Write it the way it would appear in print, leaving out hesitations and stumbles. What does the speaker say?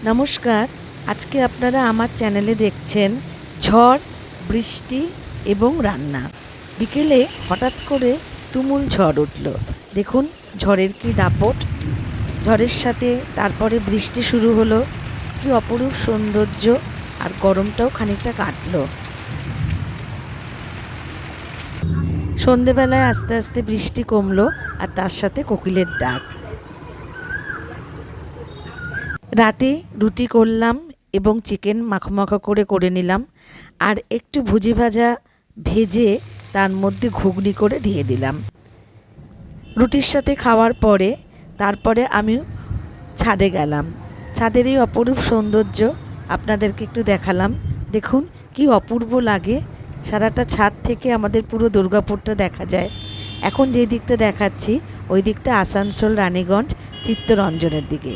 নমস্কার। আজকে আপনারা আমার চ্যানেলে দেখছেন ঝড়, বৃষ্টি এবং রান্না। বিকেলে হঠাৎ করে তুমুল ঝড় উঠল। দেখুন ঝড়ের কি দাপট। ঝড়ের সাথে তারপরে বৃষ্টি শুরু হলো। কি অপরূপ সৌন্দর্য, আর গরমটাও খানিকটা কাটলো। সন্ধেবেলায় আস্তে আস্তে বৃষ্টি কমলো, আর তার সাথে কোকিলের ডাক। রাতে রুটি করলাম এবং চিকেন মাখো মাখো করে নিলাম, আর একটু ভুজি ভাজা ভেজে তার মধ্যে ঘুগনি করে দিয়ে দিলাম। রুটির সাথে খাওয়ার পরে তারপরে আমি ছাদে গেলাম। ছাদের এই অপরূপ সৌন্দর্য আপনাদেরকে একটু দেখালাম। দেখুন কি অপূর্ব লাগে। সারাটা ছাদ থেকে আমাদের পুরো দুর্গাপুরটা দেখা যায়। এখন যে দিকটা দেখাচ্ছি ওই দিকটা আসানসোল, রানীগঞ্জ, চিত্তরঞ্জনের দিকে।